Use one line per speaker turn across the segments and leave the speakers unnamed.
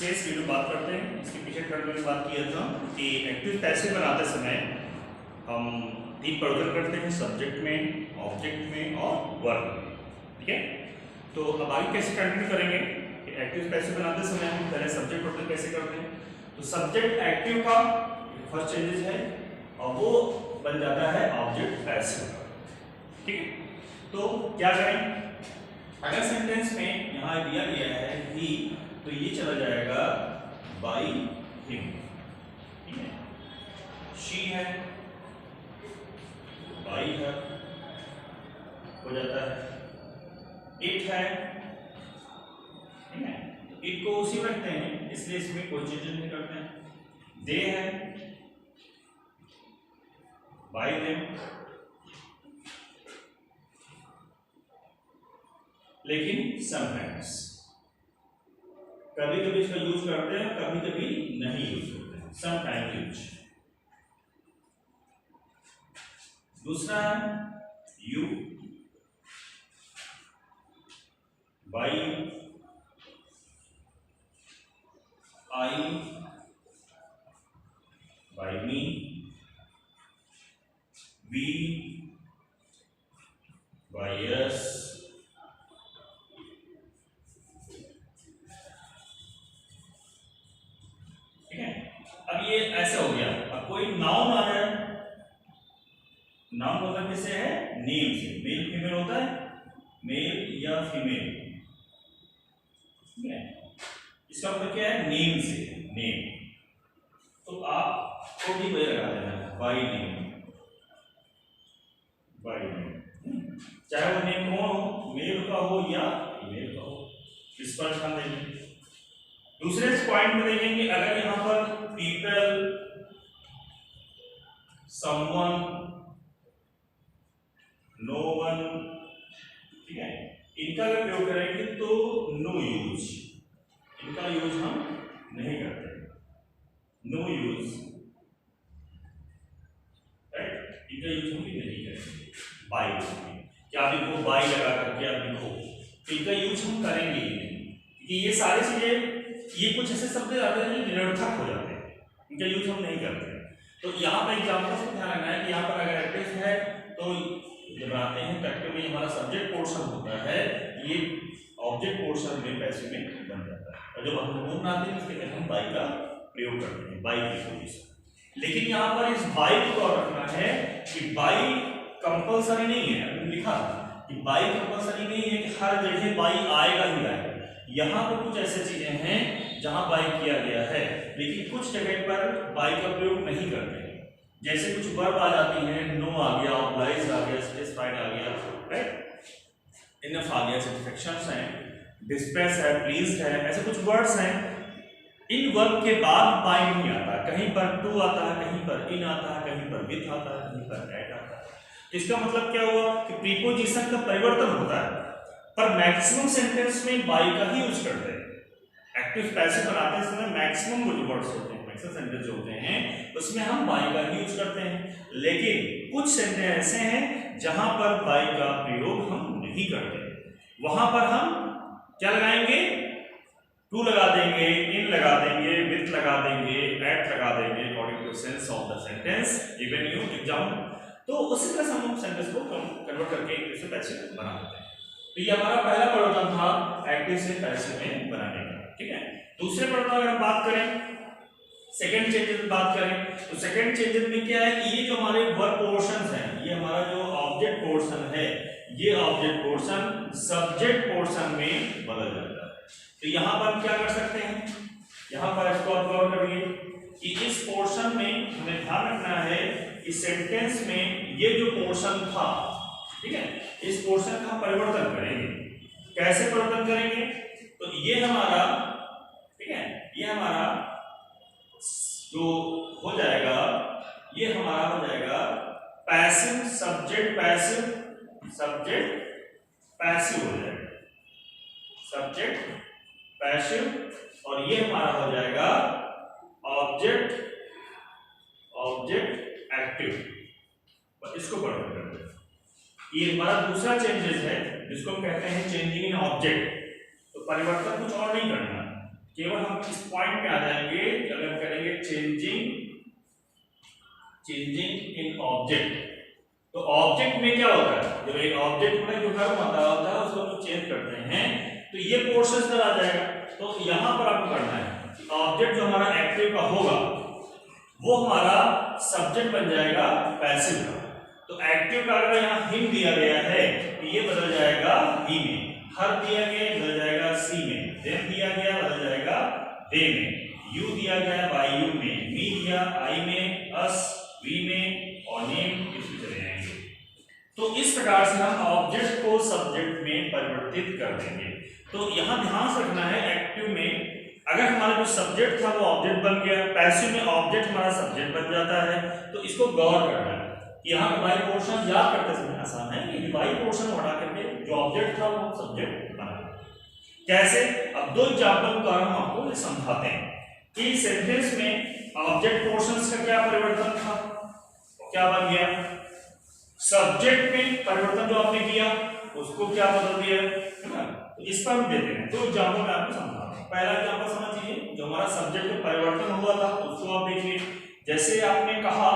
से इस वीडियो बात करते हैं। इसके पीछे ट्रेंड में बात किया था कि एक्टिव पैसिव बनाते समय हम तीन परिवर्तन करते हैं, सब्जेक्ट में, ऑब्जेक्ट में और वर्ब में। ठीक है, तो अब आगे कैसे कंटिन्यू करेंगे कि एक्टिव पैसिव बनाते समय हम पहले सब्जेक्ट परिवर्तन कैसे करते हैं। तो सब्जेक्ट एक्टिव का फर्स्ट चेंजेस है और वो बन जाता है ऑब्जेक्ट पैसिव का। ठीक है, तो क्या करें, अगर सेंटेंस में यहाँ दिया गया है ही, तो ये चला जाएगा बाई हिम। ठीक है, शी है, बाई है हो जाता है, इट है। ठीक है, इट को उसी में रखते हैं इसलिए इसमें कोई चेंज नहीं करते हैं। दे है, बाई देम। लेकिन समटाइम्स कभी कभी इसका यूज करते हैं, कभी कभी नहीं यूज करते हैं, समटाइम यूज। दूसरा है you, by, I, by me, we, by us. अब ये ऐसे हो गया। अब कोई नाउन आ जाए, नाउन मतलब किससे है, नेम से। मेल फीमेल होता है, मेल या फीमेल। ठीक है, इसका मतलब क्या है, नेम से, नेम। तो आपको भी वही लगा देना है, बाई नेम, बाई नेम। चाहे वो नेम कौन हो, मेल का हो या फीमेल का हो, इस पर ध्यान देंगे। दूसरे पॉइंट में देखेंगे, अगर यहां पर पीपल, समवन, नो वन, ठीक है, इनका अगर प्रयोग करेंगे तो नो यूज, इनका यूज हम नहीं करते, नो यूज, राइट, इनका यूज हम नहीं करेंगे। बाई, क्या आप इनको बाई लगा करके आप लिखो, तो इनका यूज हम करेंगे ही नहीं, क्योंकि ये सारी चीजें, ये कुछ ऐसे शब्द आते हैं जो निरर्थक हो जाते हैं, इनका यूज हम नहीं करते हैं। तो यहाँ पर एग्जाम्पल्स को ध्यान रखना है कि यहाँ पर अगर एक्टिव है तो जब आते हैं एक्टिव में हमारा सब्जेक्ट पोर्शन होता है, ये ऑब्जेक्ट पोर्शन में पैसिव में बन जाता है, और जब हम गुण बनाते हैं इसके पहले हम बाई का प्रयोग करते हैं, बाई की पोजीशन। लेकिन यहाँ पर इस बाई को और रखना है कि बाई कंपल्सरी नहीं है। हमने लिखा कि बाई कंपल्सरी नहीं है कि हर जगह बाई आएगा ही आएगा। यहाँ पर कुछ ऐसे चीजें हैं जहां बाई किया गया है, लेकिन कुछ जगह पर बाई का प्रयोग नहीं करते हैं। जैसे कुछ वर्ब आ जाती हैं, नो आ गया, ऑब्लाइज आ गया, सैटिस्फाइड आ गया, राइट, इनफ आ गया, सैटिस्फैक्शंस हैं, डिस्प्रेस है, प्लीज्ड है, ऐसे कुछ वर्ड्स हैं। इन वर्ब के बाद बाई नहीं आता, कहीं पर टू आता है, कहीं पर इन आता है, कहीं पर विथ आता है, कहीं पर एट आता है। तो इसका मतलब क्या हुआ कि प्रीपोजिशन का परिवर्तन होता है, पर मैक्सिमम सेंटेंस में बाई का ही यूज करते हैं। एक्टिव पैसिव बनाते समय मैक्सिमम जो वर्ड्स होते हैं, मैक्सिमम सेंटेंस जो होते हैं, उसमें हम बाई का ही यूज करते हैं। लेकिन कुछ सेंटेंस ऐसे हैं जहां पर बाई का प्रयोग हम नहीं करते, वहां पर हम क्या लगाएंगे, टू लगा देंगे, इन लगा देंगे, विथ लगा देंगे, एट लगा देंगे, according to sense of the sentence given you exam. तो उसी तरह से हम सेंटेंस को कन्वर्ट करके एक्टिव से पैसिव बना देते हैं। तो ये हमारा पहला परिवर्तन था एक्टिव से पैसिव में बनाने का। ठीक है, दूसरे परिवर्तन अगर हम बात करें, सेकंड चेंजेस बात करें, तो सेकंड चेंजेस में क्या है कि ये जो हमारे वर्ब पोर्शंस हैं, ये हमारा जो ऑब्जेक्ट पोर्शन है, ये ऑब्जेक्ट पोर्शन सब्जेक्ट पोर्शन में बदल जाता है। तो यहां पर हम क्या कर सकते हैं, यहां पर इसको ऑब्जर्व करिए कि इस पोर्शन में हमें ध्यान रखना है कि सेंटेंस में ये जो पोर्शन था, ठीक है, इस पोर्शन का परिवर्तन करेंगे। कैसे परिवर्तन करेंगे, तो ये हमारा, ठीक है, ये हमारा जो हो जाएगा, ये हमारा हो जाएगा passive subject, passive subject passive हो जाएगा, सब्जेक्ट पैसिव, और ये हमारा हो जाएगा ऑब्जेक्ट, ऑब्जेक्ट एक्टिव। और इसको परिवर्तन करते हैं, ये हमारा दूसरा चेंजेस है जिसको हम कहते हैं चेंजिंग इन ऑब्जेक्ट। तो परिवर्तन कुछ और नहीं करना, केवल हम इस पॉइंट पे आ जाएंगे कि अगर हम करेंगे चेंजिंग इन ऑब्जेक्ट, तो ऑब्जेक्ट में क्या होता है, जब एक ऑब्जेक्ट में जो कर्व बता होता है उसको हम चेंज करते हैं तो ये पोर्शन इधर आ जाएगा। तो यहां पर आपको करना है कि ऑब्जेक्ट जो हमारा एक्टिव का होगा वो हमारा सब्जेक्ट बन जाएगा पैसिव का। तो एक्टिव का अगर यहाँ हिम दिया गया है तो ये बदल जाएगा ही में, हर दिया गया बदल जाएगा सी में, देम दिया गया बदल जाएगा दे में, यू दिया गया बाय यू में, मी दिया आई में, अस वी में और नेम इसमें चले जाएंगे। तो इस प्रकार से हम ऑब्जेक्ट को सब्जेक्ट में परिवर्तित कर देंगे। तो यहाँ ध्यान से रखना है एक्टिव में अगर हमारा जो सब्जेक्ट था वो ऑब्जेक्ट बन गया, पैसिव में ऑब्जेक्ट हमारा सब्जेक्ट बन जाता है, तो इसको गौर करना है। यहाँ बाई पोर्शन याद करते समय आसान है कि बाई पोर्शन हटा करके जो ऑब्जेक्ट था वो सब्जेक्ट बना। कैसे? अब दो एग्जांपल का हम आपको समझाते हैं कि सेंटेंस में ऑब्जेक्ट पोर्शंस का क्या परिवर्तन था, क्या बन गया, सब्जेक्ट में परिवर्तन जो आपने किया उसको क्या बदल दिया, है ना। तो इस पर हम देते हैं दो एग्जांपल मैं आपको समझाता हूं। पहला एग्जांपल समझिए, जो हमारा सब्जेक्ट में परिवर्तन हुआ था उसको आप देखिए। जैसे आपने कहा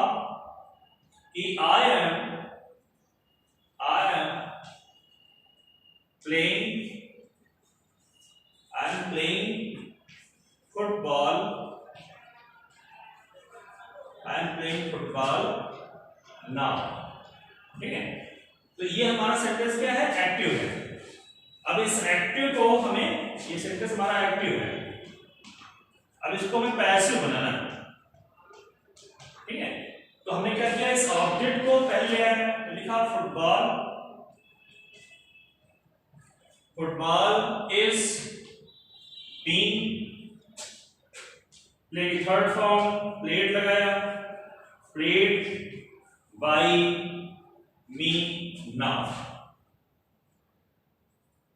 कि I am playing football, now, ठीक है। तो ये हमारा सेंटेंस क्या है, एक्टिव है। अब इस एक्टिव को हमें, ये सेंटेंस हमारा एक्टिव है, अब इसको हमें पैसिव बनाना है, ठीक है। तो हमने क्या किया, इस ऑब्जेक्ट को पहले लिया है तो लिखा football is being played, third form played लगाया, प्लेड बाय मी नाउ।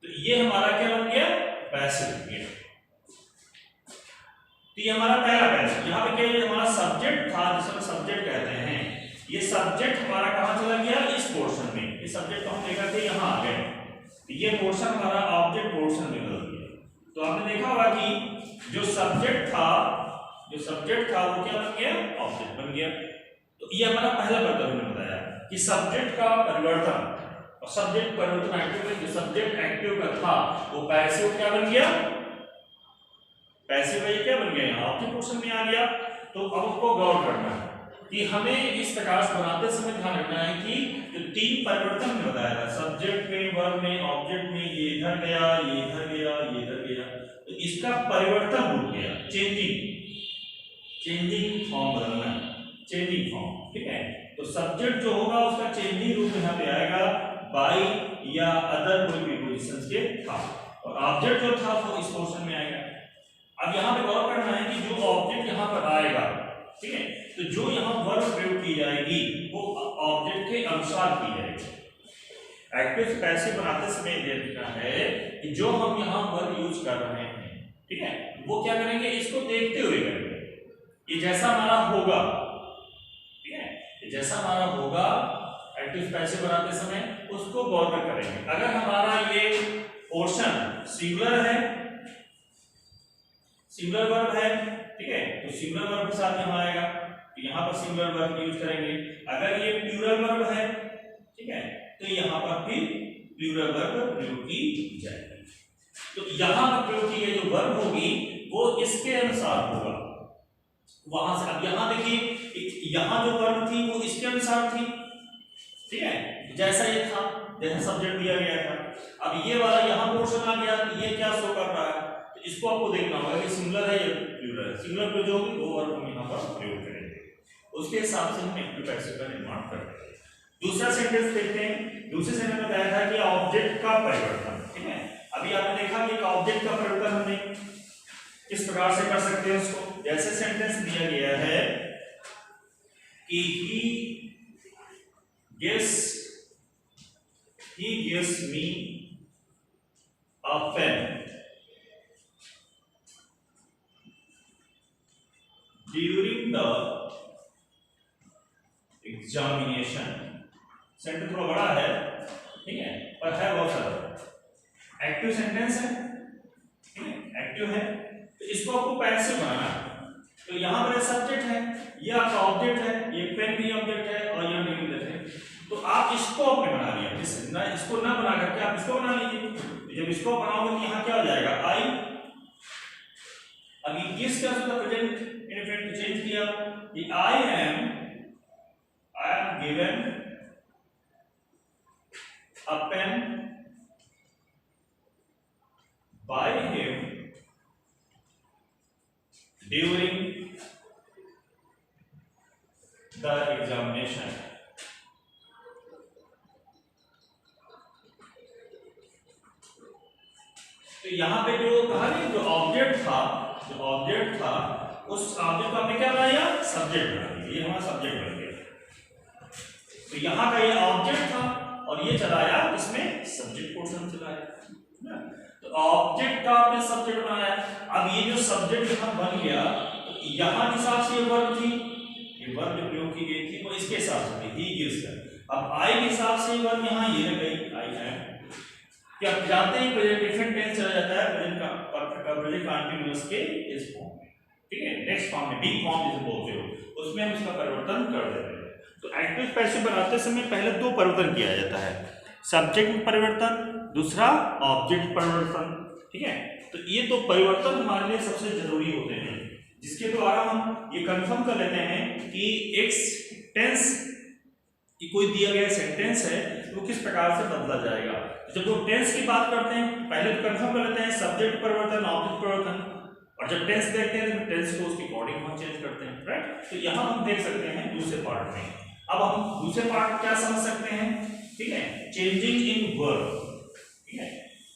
तो ये हमारा क्या बन गया, पैसिव बन गया। तो ये हमारा पहला पैसिव। यहाँ पे क्या, ये हमारा सब्जेक्ट था जिसे सब्जेक्ट कहते हैं, ये सब्जेक्ट हमारा कहां चला गया, इस पोर्शन में। इस सब्जेक्ट को हम लेकर के यहाँ आ गए, ये पोर्शन हमारा ऑब्जेक्ट पोर्शन में बदल गया। तो आपने देखा होगा कि जो सब्जेक्ट था वो क्या बन गया, ऑब्जेक्ट बन गया। तो ये हमारा पहला पद्धति में बताया कि सब्जेक्ट का परिवर्तन, और सब्जेक्ट परिवर्तन एक्टिव में, जो सब्जेक्ट एक्टिव का था वो पैसिव क्या बन गया, पैसिव क्या बन गया, यहाँ ऑब्जेक्ट पोर्शन में आ गया। तो अब उसको गौर करना है कि हमें इस प्रकार से बनाते समय ध्यान रखना है कि जो तीन परिवर्तन में बताया था, सब्जेक्ट में, वर्ब में, ऑब्जेक्ट में, ये इधर गया, ये इधर गया, ये इधर गया, तो इसका परिवर्तन हो गया, चेंजिंग फॉर्म बदलना, चेंजिंग फॉर्म, ठीक है। तो सब्जेक्ट जो होगा उसका चेंजिंग रूप यहाँ पे आएगा बाय या अदर कोई प्रीपोजिशंस के था, और ऑब्जेक्ट जो था वो इस पोर्शन में आएगा। अब यहाँ पे गौर करना है कि जो ऑब्जेक्ट यहाँ पर आएगा, ठीक है, तो जो यहाँ वर्ब प्रयोग की जाएगी वो ऑब्जेक्ट के अनुसार की जाएगी। एक्टिव से पैसिव बनाते समय देखना है कि जो हम यहाँ वर्ब यूज कर रहे हैं, ठीक है, वो क्या करेंगे, इसको देखते हुए करेंगे। ये जैसा हमारा होगा, ठीक है, ये जैसा हमारा होगा एक्टिव पैसिव बनाते समय उसको गौर कर करेंगे। अगर हमारा ये पोर्शन सिंगुलर है, सिंगुलर वर्ब है, ठीक है, तो सिंगुलर वर्ब के साथ यहाँ आएगा, तो यहाँ पर सिंगुलर वर्ब यूज करेंगे। अगर ये प्लूरल वर्ब है, ठीक है, तो यहाँ पर भी प्लूरल वर्ब प्रयोग की जाएगी। तो यहाँ पर प्रयोग की गई जो वर्ब होगी वो इसके अनुसार होगा, वहां से। अब यहाँ देखिए, यहाँ जो वर्ब थी वो इसके अनुसार थी, ठीक है, जैसा ये था, जैसा सब्जेक्ट दिया गया था। अब ये वाला यहाँ पोर्शन आ गया, तो ये क्या शो कर रहा है, तो इसको आपको देखना होगा कि सिंगुलर है या प्लूरल है। सिंगुलर पे जो होगी वो वर्ब हम यहाँ पर प्रयोग करेंगे, उसके हिसाब से हम एक्टिव पैसिव का निर्माण करेंगे। दूसरा सेंटेंस देखते हैं। दूसरे सेंटेंस में बताया था कि ऑब्जेक्ट का परिवर्तन, ठीक है। अभी आपने देखा कि ऑब्जेक्ट का परिवर्तन हमने किस प्रकार से कर सकते हैं उसको। जैसे सेंटेंस दिया गया है कि he gives me a pen during the examination। Sentence थोड़ा बड़ा है, ठीक है, पर है बहुत सारा। एक्टिव सेंटेंस है, ठीक है, एक्टिव है, तो इसको आपको पैसिव बनाना है। तो यहाँ पर सब्जेक्ट है, ये आपका ऑब्जेक्ट है, ये पेन भी ऑब्जेक्ट है और यहाँ भी ऑब्जेक्ट है। तो आप इसको आपने बना लिया, इसको ना बना करके आप इसको बना लीजिए। जब इसको बनाओगे तो यहाँ क्या हो जाएगा आई। अभी किस क्या प्रेजेंट इंडेफिनिट चेंज किया कि I am given a pen by him during the examination. तो यहाँ पे जो कहा नहीं, जो ऑब्जेक्ट था उस ऑब्जेक्ट को आपने क्या बनाया, सब्जेक्ट बना दिया। ये हमारा सब्जेक्ट बन गया। तो यहाँ का ये ऑब्जेक्ट था और ये चलाया इसमें सब्जेक्ट पोर्शन चलाया ना। तो ऑब्जेक्ट का आपने सब्जेक्ट बनाया। अब ये जो सब्जेक्ट यहाँ बन गया, तो यहाँ के हिसाब से ये वर्ब थी, ये वर्ब जो प्रयोग की गई थी वो इसके हिसाब से थी, ही गिव्स का। अब आई के हिसाब से ये वर्ब यहाँ ये लग गई, आई एम। क्या आप जानते हैं प्रेजेंट डिफरेंट टेंस चला जाता है प्रेजेंट कंटीन्यूअस के इस फॉर्म में, ठीक है, नेक्स्ट फॉर्म में बी फॉर्म जिसे बोलते हो, उसमें हम इसका परिवर्तन कर देते हैं। तो एक्टिव पैसिव बनाते समय पहले दो परिवर्तन किया जाता है, सब्जेक्ट में परिवर्तन, दूसरा ऑब्जेक्ट परिवर्तन, ठीक है। तो ये तो परिवर्तन हमारे लिए सबसे जरूरी होते हैं, जिसके द्वारा हम ये कंफर्म कर लेते हैं कि एक टेंस कि कोई दिया गया सेंटेंस है वो किस प्रकार से बदला जाएगा। जब वो टेंस की बात करते हैं पहले तो कंफर्म कर लेते हैं सब्जेक्ट परिवर्तन, ऑब्जेक्ट परिवर्तन, और जब टेंस देखते हैं तो टेंस को उसके अकॉर्डिंग हम चेंज करते हैं, राइट। तो यहाँ हम देख सकते हैं दूसरे पार्ट में। अब हम दूसरे पार्ट क्या समझ सकते हैं, ठीक है, चेंजिंग इन वर्ब, ठीक है,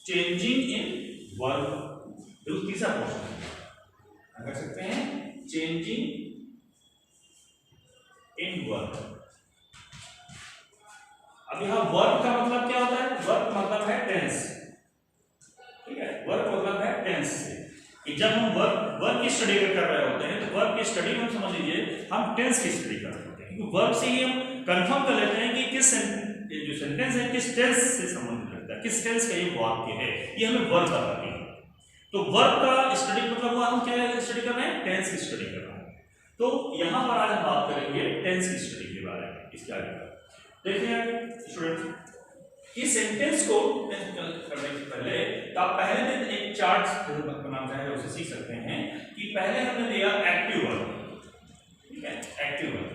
चेंजिंग इन वर्ब। तीसरा क्वेश्चन कर सकते हैं चेंजिंग इन वर्ब। अब यहाँ वर्ब का मतलब क्या होता है, वर्ब मतलब है टेंस, ठीक है, वर्ब मतलब है टेंस से। कि जब हम वर्ब की स्टडी कर रहे होते हैं तो वर्ब की स्टडी में समझ लीजिए हम टेंस की स्टडी कर रहे होते हैं, क्योंकि वर्ब से ही हम कंफर्म कर लेते हैं कि किस जो सेंटेंस है किस टेंस से संबंधित रखता है, किस टेंस का ये वाक्य है, ये हमें वर्ब बताती है। तो वर्ब का स्टडी मतलब हुआ हम क्या स्टडी कर रहे हैं, टेंस की स्टडी कर रहे हैं। तो यहाँ पर आज हम बात करेंगे टेंस की स्टडी के बारे में। इसके आगे देखिए स्टूडेंट, इस सेंटेंस को करने से पहले तो आप पहले दिन एक चार्ट बनाना चाहे उसे सीख सकते हैं कि पहले हमने लिया एक्टिव वर्ब, ठीक है, एक्टिव वर्ब।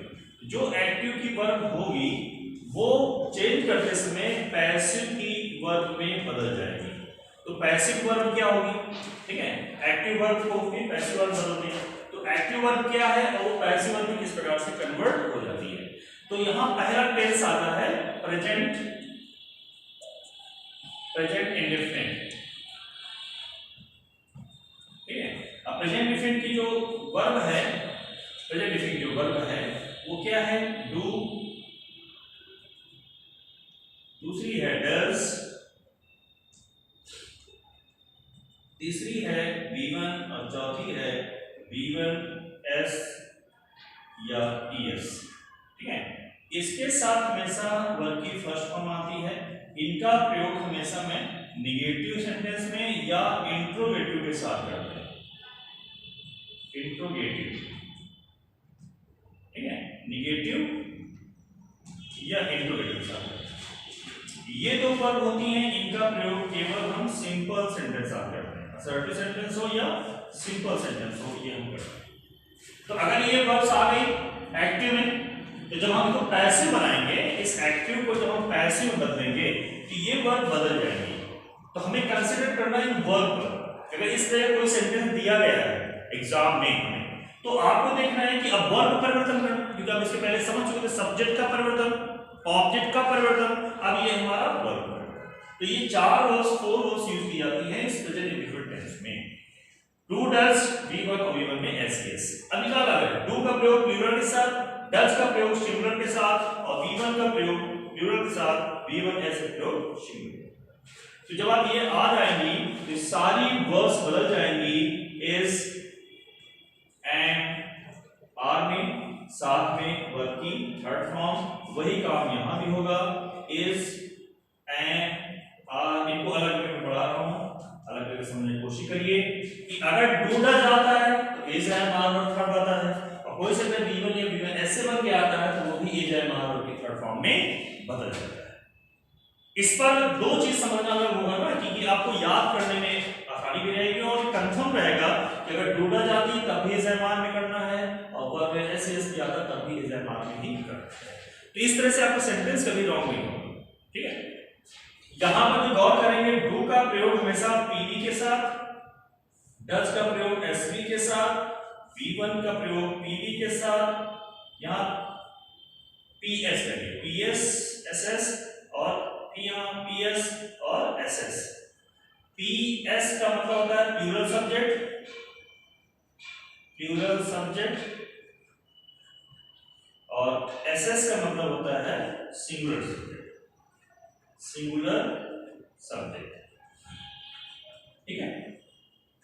जो एक्टिव की वर्ब होगी वो चेंज करते समय पैसिव की वर्ब में बदल जाएगी। तो पैसिव वर्ब क्या होगी, ठीक है, एक्टिव वर्ब को भी पैसिव वर्ब बदलती है। तो एक्टिव वर्ब क्या है और वो पैसिव वर्ब में किस प्रकार से कन्वर्ट हो जाती है। तो यहाँ पहला टेंस आता है प्रेजेंट इंडेफिनिट, ठीक है। अब प्रेजेंट इंडेफिनिट की जो वर्ब है, प्रेजेंट इंडेफिनिट जो वर्ब है वो क्या है, डू, दूसरी है डज, तीसरी है V1 और चौथी है V1S या ES, ठीक है। इसके साथ हमेशा वर्ब की फर्स्ट फॉर्म आती है। इनका प्रयोग हमेशा में निगेटिव सेंटेंस में या इंट्रोगेटिव के साथ करते हैं, इंट्रोगेटिव, ठीक है, निगेटिव या इंट्रोगेटिव के साथ। ये दो वर्ब होती हैं, इनका प्रयोग केवल हम सिंपल सेंटेंस साथ करते हैं, असर्टिव सेंटेंस हो या सिंपल सेंटेंस हो, ये हम करते हैं। तो अगर ये वर्ब्स आ गई एक्टिव में, तो जब हम इसको पैसिव बनाएंगे, इस एक्टिव को जब हम पैसिव बदलेंगे तो ये वर्ब बदल जाएंगे। तो हमें कंसीडर करना है वर्ब पर। अगर इस तरह कोई सेंटेंस दिया गया है एग्जाम में हमें, तो आपको देखना है कि अब वर्ब परिवर्तन करना, क्योंकि आप इसके पहले समझ चुके थे सब्जेक्ट का परिवर्तन, ऑब्जेक्ट का परिवर्तन, अब ये हमारा वर्ब है। तो ये 4 वर्ब्स 4 वर्ब्स यूज की जाती हैं इस प्रेजेंट इंडेफिनिट टेंस में। डू डज V1 और V1 में SES। अब निकाला है डू का प्रयोग प्लूरल के साथ, डज का प्रयोग सिंगुलर के साथ और V1 का प्रयोग प्लूरल के साथ, V1S का प्रयोग सिंगुलर। तो जब आप ये आ जाएंगी तो सारी वर्ब्स बदल जाएंगी इज एंड आर में, साथ में वर्ब की थर्ड फॉर्म। वही काम यहां भी होगा, इज एंड आर। इनको अलग करके पढ़ा रहा हूं, अलग करके समझने की कोशिश करिए कि अगर डू डज फॉर्म में बदल जाता है। इस पर दो चीज समझना होगा ना कि आपको याद करने में आसानी भी रहेगी और कंफर्म रहेगा कि अगर डूडा जाती तब भी इज़ामान में करना है और वर्ब में एस किया था तब भी इज़ामान में ही करना है। तो इस तरह से आपका सेंटेंस कभी रॉन्ग नहीं होगा, ठीक है। यहां पर जो गौर करेंगे, डू का प्रयोग हमेशा पीवी के साथ, डज का प्रयोग एसवी के साथ, V1 का प्रयोग पीवी के साथ, यहां पीएस करिए, पीएस एसएस और पीएस और एसएस। पीएस का मतलब होता है प्लूरल सब्जेक्ट, प्लूरल सब्जेक्ट, और एसएस का मतलब होता है सिंगुलर सब्जेक्ट, सिंगुलर सब्जेक्ट, ठीक है।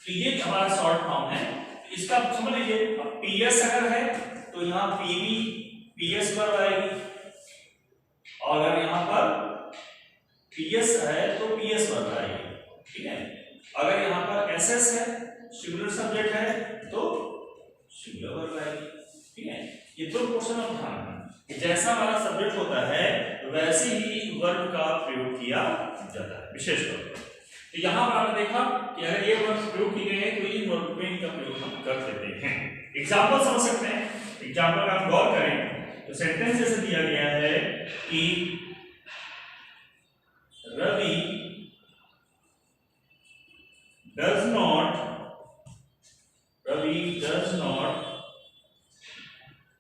तो ये हमारा शॉर्ट फॉर्म है। इसका समझ लीजिए, पीएस अगर है तो यहां पीवी पीएस वर्ब आएगी, और अगर यहां पर पीएस है तो पीएस वर्ब आएगी, ठीक है। अगर यहां पर एसएस है, सिंगुलर सब्जेक्ट है, तो सिंगुलर वर्ब आएगी, ठीक है। ये दो क्वेश्चन आप ध्यान रखना कि जैसा हमारा सब्जेक्ट होता है वैसे ही वर्ब का प्रयोग किया जाता है विशेष तौर पर। तो यहां पर आपने देखा कि अगर ये वर्ब प्रयोग किए गए तो इन वर्ब में इनका प्रयोग हम कर देते हैं। एग्जांपल समझ सकते हैं, एग्जांपल का आप गौर करें तो सेंटेंस जैसे दिया गया है कि Ravi does not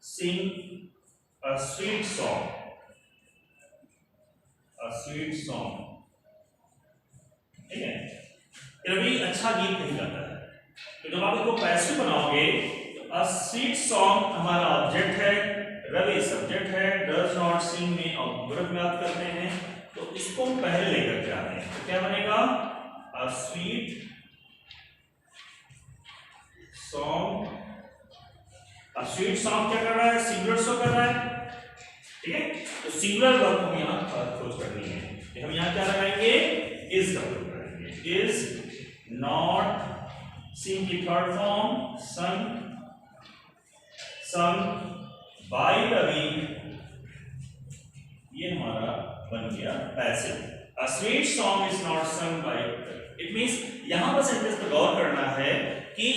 sing a sweet song, ठीक है। रवि अच्छा गीत नहीं गाता है, तो जब आप इसको पैसिव बनाओगे तो a sweet song हमारा ऑब्जेक्ट है, रवि सब्जेक्ट है, does not sing में ऑब्जेक्ट में आप करते हैं, तो इसको हम पहले लेकर के आते हैं, तो क्या बनेगा a sweet song। अब स्वीट सॉन्ग क्या कर रहा है, सिंगुलर शो कर रहा है, ठीक है। तो सिंगुलर वर्ब हम यहां खोज करनी है, तो हम यहां क्या लगाएंगे, इज का प्रयोग करेंगे। इज नॉट सिंग की थर्ड फॉर्म सung बाय रवि, ये हमारा बन गया passive. A sweet song is not सung बाय रवि। इट मींस यहां पर सेंटेंस पर गौर करना है कि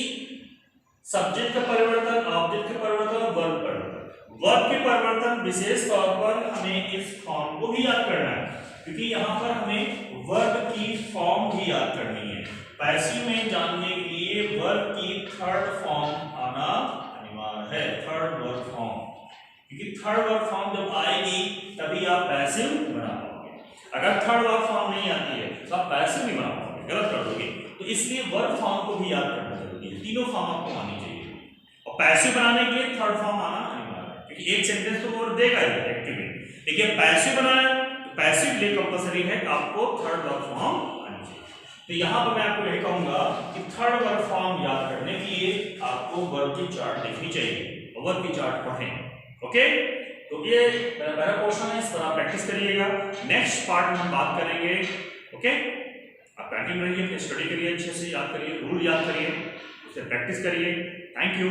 सब्जेक्ट का परिवर्तन, ऑब्जेक्ट का परिवर्तन, वर्ब परिवर्तन। वर्ब के परिवर्तन विशेष तौर पर हमें इस फॉर्म को भी याद करना है, क्योंकि यहां पर हमें वर्ब की फॉर्म भी याद करनी है। पैसिव में जानने के लिए वर्ब की थर्ड फॉर्म आना अनिवार्य है, थर्ड वर्ब फॉर्म, क्योंकि थर्ड वर्ब फॉर्म जब आएगी तभी आप पैसिव बना पाओगे। अगर थर्ड वर्ब फॉर्म नहीं आती है तो आप पैसिव नहीं बना पाओगे, गलत कर दोगे। तो इसलिए वर्ब फॉर्म को भी याद करना जरूरी है, तीनों फॉर्म आपको आनी चाहिए, और पैसिव बनाने के लिए थर्ड फॉर्म आना अनिवार्य है, क्योंकि एक सेंटेंस तो वो देगा ही एक्टिव में। देखिए पैसिव बनाया तो पैसिव लिए कंपलसरी है कि आपको थर्ड वर्ब फॉर्म आनी चाहिए। तो यहां पर मैं आपको यही कहूंगा कि थर्ड वर्ब फॉर्म याद करने के लिए आपको वर्ब की चार्ट देखनी चाहिए और वर्ब की चार्ट पढ़ें, ओके। तो ये पहला क्वेश्चन है, इस पर आप प्रैक्टिस करिएगा। नेक्स्ट पार्ट में हम बात करेंगे, ओके। आप कंटिन्यू रहिए, स्टडी करिए, अच्छे से याद करिए, रूल याद करिए, उसे प्रैक्टिस करिए। Thank you.